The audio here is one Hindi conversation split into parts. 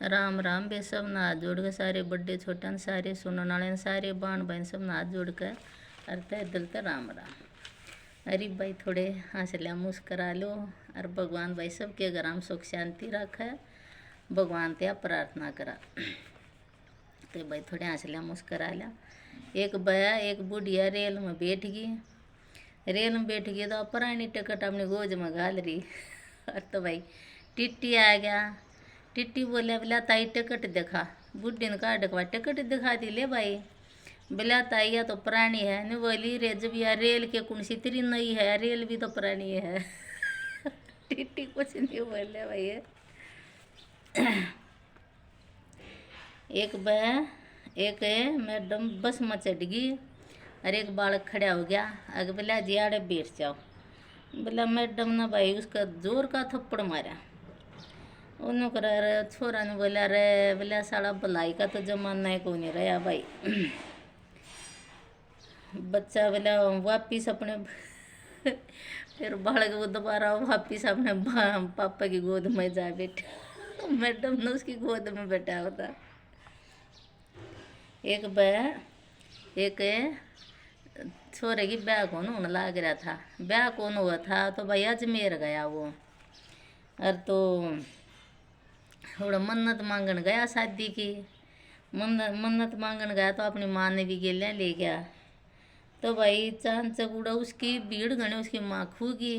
राम राम बे सब ना हाथ जोड़ के सारे बड़े छोटे सारे सुनने वाले सारे बाण बहन सब ना हाथ जोड़ कर अरे तय दिल तो राम राम। अरे भाई थोड़े हंस लिया मुस्करा लो और भगवान भाई सबके घर हम सुख शांति रखे भगवान त्या प्रार्थना करा। तो भाई थोड़े हंस लिया मुस्करा लिया। एक बया एक बुढ़िया रेल में बैठ गई। रेल में बैठ गई तो पुरानी टिकट अपनी गोज में घाल रही। और तो भाई टिट्टी आ गया। टिट्टी बोले बोला ताई टिकट दिखा। बुढ़ी ने कहा डकवा टिकट दिखा दी ले भाई। बोला ताई या तो पुरानी है नहीं बोली रे जब यार रेल के कौन सी तेरी नई है रेल भी तो पुरानी है। टिट्टी कुछ नहीं बोले भाई। एक एक मैडम बस में चढ़ गई और एक बालक खड़ा हो गया अगर बोला जी आड़े बैठ जाओ। बोला मैडम ने भाई उसका जोर का थप्पड़ मारा। उन्होंने करा रे छोरा ने बोला रे बोला साला भलाई का तो जमाना है कोई नहीं रहा भाई। बच्चा बोला वापिस अपने फिर बालक वो दोबारा वापिस अपने पापा की गोद में जा बैठा। मैडम ने उसकी गोद में बैठा होता। एक छोरे की ब्याह कौन होने लग रहा था। ब्याह कौन हुआ था तो भाई अजमेर गया वो। और तो थोड़ा मन्नत मांगन गया शादी की। मन्नत मांगन गया तो अपनी माँ ने भी गेलिया ले गया। तो भाई चांद चकूड़ा उसकी भीड़ घने उसकी माँ खूगी।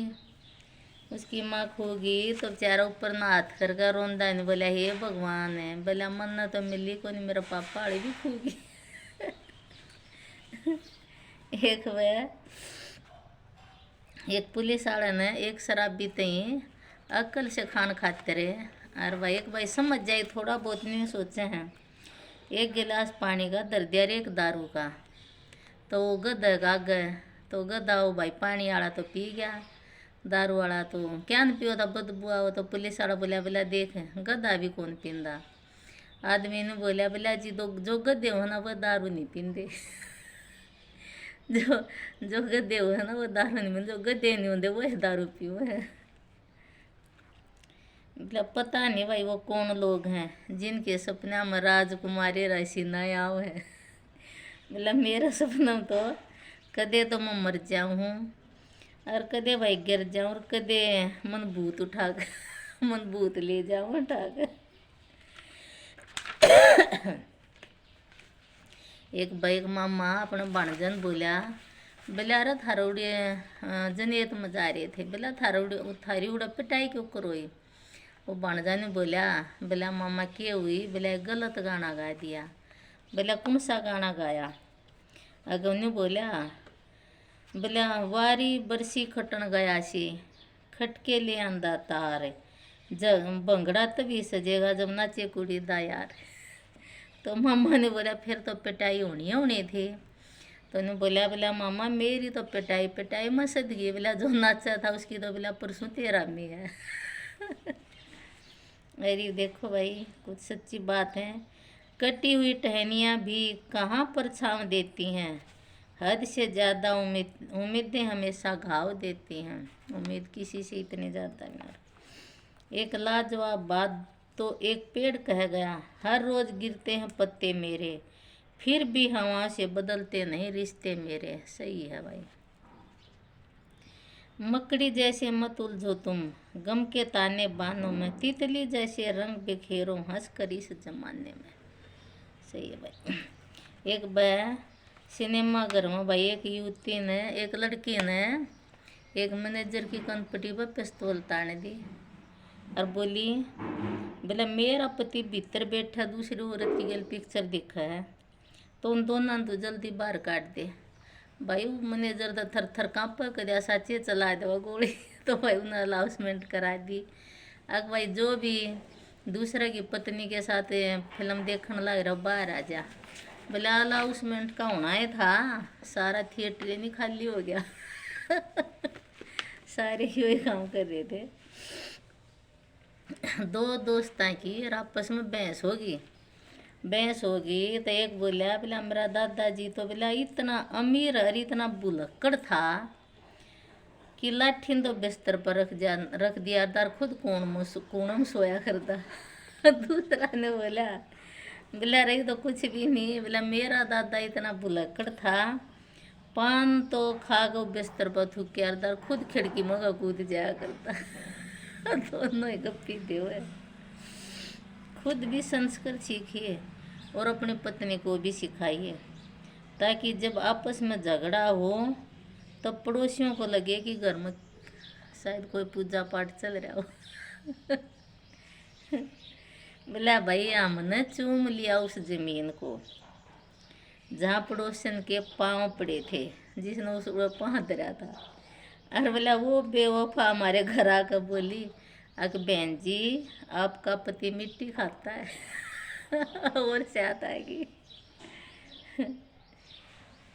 उसकी माँ खूगी तो बेचारा ऊपर ना हाथ करके रोंदा नहीं बोला हे भगवान है बोला मन्नत तो मिली को नहीं मेरा पापा आड़ी भी खूगी। एक पुलिस वाले ने एक शराब पीते ही अक्ल से खान खाते रहे। और भाई एक भाई समझ जाए थोड़ा बहुत नहीं सोचे हैं। एक गिलास पानी का दर दिया एक दारू का। तो वो गधा का गए तो गधा वो भाई पानी वाला तो पी गया दारू वाला तो क्या न पियो था बदबू आओ। तो पुलिस वाला बोला बोला देख गधा भी कौन पींदा। आदमी ने बोला बोला जी तो जो गधे हो ना वो दारू नहीं पींदे। जो जो गधे हो ना वो दारू नहीं पींदे जो गधे नहीं होंगे वो दारू पियो है। मतलब पता नहीं भाई वो कौन लोग हैं जिनके सपना में राजकुमारी राशि न आओ है। मतलब मेरा सपना तो कदे तो मैं मर जाऊँ और कदे भाई गिर जाऊँ और कदे मन भूत उठा कर मन भूत ले जाऊँ उठा कर। एक भाई मामा अपने भाणजन बोला बोला अरे थारोड़ी जनेत में जा रहे थे बोला थारी उड़ा पिटाई क्यों करोई। वो भाणजा ने बोला बोला मामा क्या हुई बोला गलत गाना गा दिया। बोला कौन सा गाना गाया। अगर उन्हें बोला वारी बरसी खटन गया सी खटके ले आंदा तार जब भंगड़ा तभी सजेगा जब नाचे कुड़ी दायार। तो मामा ने बोला फिर तो पिटाई होनी थी। तो उन्हें बोला बोला मामा मेरी तो पिटाई पिटाई में सद गई बोला जो नाचा था उसकी तो बोला परसों तेरा में है। अरे देखो भाई कुछ सच्ची बात है। कटी हुई टहनियाँ भी कहाँ पर छाँव देती हैं। हद से ज़्यादा उम्मीदें हमेशा घाव देती हैं। उम्मीद किसी से इतनी ज़्यादा नहीं। एक लाजवाब बात तो एक पेड़ कह गया हर रोज़ गिरते हैं पत्ते मेरे फिर भी हवा से बदलते नहीं रिश्ते मेरे। सही है भाई। मकड़ी जैसे मत उलझो तुम गम के ताने बानों में तितली जैसे रंग बिखेरो हंस कर इस जमाने में। सही है भाई। एक सिनेमा घर में भाई एक युवती ने एक लड़की ने एक मैनेजर की कनपटी पर पिस्तौल ताने दी और बोली बोला मेरा पति भीतर बैठा दूसरी औरत की गल पिक्चर देखा है तो उन दोनों तो जल्दी बाहर काट दे। भाई मैनेजर तो थर थर काँप कर साचे चला दे गोली। तो भाई उन्हें अनाउंसमेंट करा दी। अब भाई जो भी दूसरे की पत्नी के साथ फिल्म देखने लग रहा बाहर आ जा। बोला अनाउंसमेंट का होना ही था सारा थिएटर नहीं खाली हो गया। सारे ही वही काम कर रहे थे। दो दोस्तां की और आपस में बहस होगी तो एक बोला बोला मेरा दादाजी तो बोला इतना अमीर और इतना बुलक्कड़ था कि लाठी तो बिस्तर पर रख दिया दार खुद कोण में सोया करता। दूसरा ने बोला, बोला रही तो कुछ भी नहीं, बोला मेरा दादा इतना भुलक्कड़ था, पान तो खा गो बिस्तर पर थूक के अर्दर खुद खिड़की में कूद जाया करता। दोनों ही गप्पी दे हुए। खुद भी संस्कार सीखिए और अपनी पत्नी को भी सिखाइए, ताकि जब आपस में झगड़ा हो तो पड़ोसियों को लगे कि घर में शायद कोई पूजा पाठ चल रहा हो। बोला भाई हमने चूम लिया उस जमीन को जहाँ पड़ोसन के पांव पड़े थे, जिसने उस पाँव धरा था। और बोला वो बेवफा हमारे घर आकर बोली, अक बहन जी आपका पति मिट्टी खाता है। और से आता है कि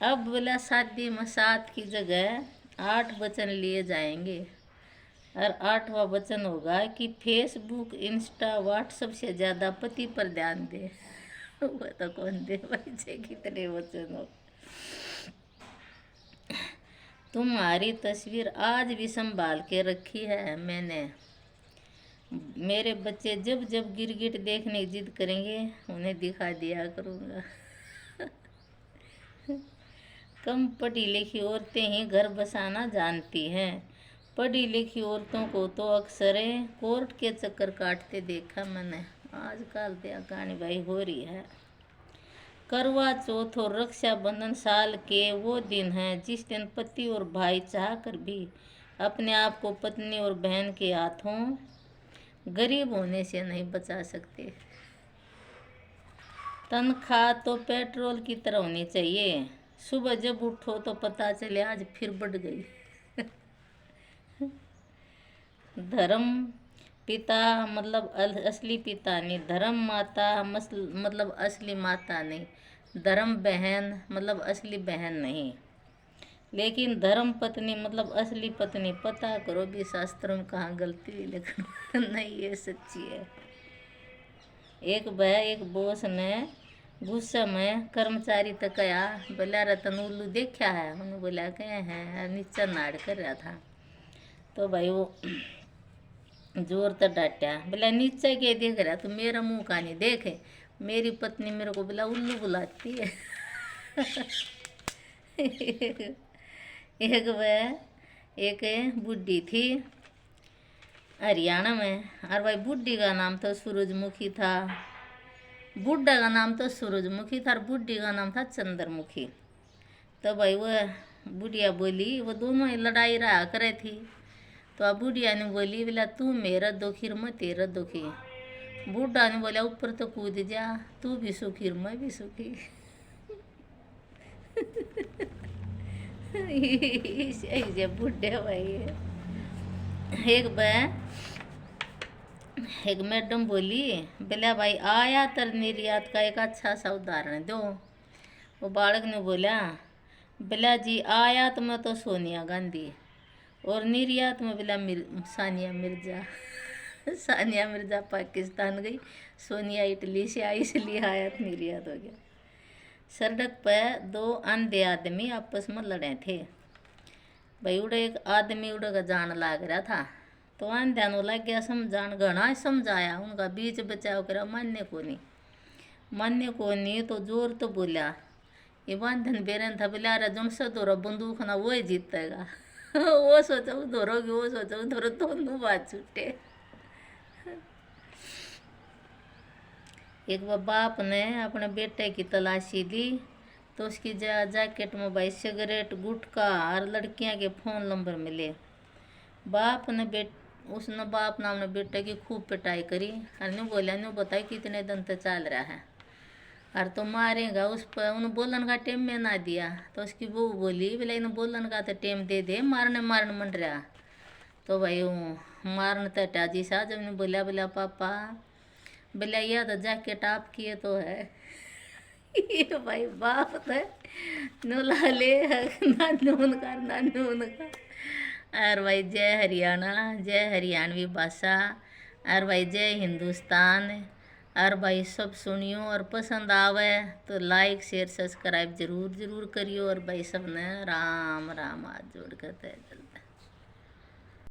अब बोला शादी में 7 की जगह 8 वचन लिए जाएंगे, और 8वां वचन होगा कि फेसबुक इंस्टा व्हाट्सएप से ज़्यादा पति पर ध्यान दे। वो तो कौन दे भाई, से कितने वचन हो। तुम्हारी तस्वीर आज भी संभाल के रखी है मैंने। मेरे बच्चे जब जब गिरगिट देखने की जिद करेंगे उन्हें दिखा दिया करूँगा। कम पढ़ी लिखी औरतें ही घर बसाना जानती हैं। पढ़ी लिखी औरतों को तो अक्सर कोर्ट के चक्कर काटते देखा मैंने। आजकल तो कहानी भाई हो रही है। करवा चौथ और रक्षाबंधन साल के वो दिन हैं जिस दिन पति और भाई चाहकर भी अपने आप को पत्नी और बहन के हाथों गरीब होने से नहीं बचा सकते। तनख्वाह तो पेट्रोल की तरह होनी चाहिए, सुबह जब उठो तो पता चले आज फिर बढ़ गई। धर्म पिता मतलब असली पिता नहीं, धर्म माता मतलब असली माता नहीं, धर्म बहन मतलब असली बहन नहीं, लेकिन धर्म पत्नी मतलब असली पत्नी। पता करो भी शास्त्रों में कहाँ गलती हुई, लेकिन नहीं ये सच्ची है। एक बॉस ने गुस्से में कर्मचारी तक कहा, बोला रतन उल्लू देखा है? उन्होंने बोला क्या है, नीचा नाड़ कर रहा था। तो भाई वो जोर तो डांटा, बोला नीचे के देख रहा, तो मेरा मुंह का नहीं देखे। मेरी पत्नी मेरे को बोला उल्लू बुलाती है। एक बुढ़ी थी हरियाणा में, और भाई बुढ़ी का नाम तो सूरजमुखी था, बुढ़ा का नाम तो सूरजमुखी था और बुढ़ी का नाम था चंद्रमुखी। तो भाई वह बुढ़िया बोली, वो दोनों ही लड़ाई रहा करे थी। तो अब बुढ़िया ने बोली, बोला तू मेरा दुखी मैं तेरा दुखी। बूढ़ा ने बोला ऊपर तो कूद जा, तू भी सुखी मैं भी सुखी। ऐसे बुढ़े भाई। एक मैडम बोली, बोला भाई आयात और निर्यात का एक अच्छा सा उदाहरण दो। वो बालक ने बोला, बोला जी आयात में तो सोनिया गांधी और निर्यात में बोला सानिया मिर्जा। सानिया मिर्जा पाकिस्तान गई, सोनिया इटली से आई, इसलिए आयात निर्यात हो गया। सड़क पर 2 अंधे आदमी आपस में लड़े थे। भाई उड़े एक आदमी उड़ का जान लाग रहा था, तो अंध्या नो लग गया समझान, घना समझाया, उनका बीच बचाव करा, मानने को नहीं। तो जोर तो बोला, ये बंधन बेरन था, बोला अरे जोन से धोरो बंदूक ना वो ही जीतेगा। वो सोचा धोरोगे, वो सोचा धोरो, दोनों बात छूटे। एक बाप ने अपने बेटे की तलाशी ली, तो उसकी जैकेट में भाई सिगरेट गुटखा और लड़कियां के फ़ोन नंबर मिले। बाप ने अपने बेटे की खूब पिटाई करी और नहीं बोला, नहीं बताई कितने दिन तक चल रहा है और तो मारेगा उस पर। उन्हें बोलन का टेम में ना दिया, तो उसकी बहू बोली, बोला इन्हें बोलन का तो टेम दे दे, मारने मंड रहा। तो भाई मारने तटा जी सा जब ने बोला पापा, बोला यह तो जैकेट आपकी है तो है। ये भाई बाप है नूला ले नानून का। और भाई जय हरियाणा, जय हरियाणवी भाषा, और भाई जय हिंदुस्तान। और भाई सब सुनियो और पसंद आवे तो लाइक शेयर सब्सक्राइब जरूर करियो। और भाई सबने राम राम हाथ जोड़ कर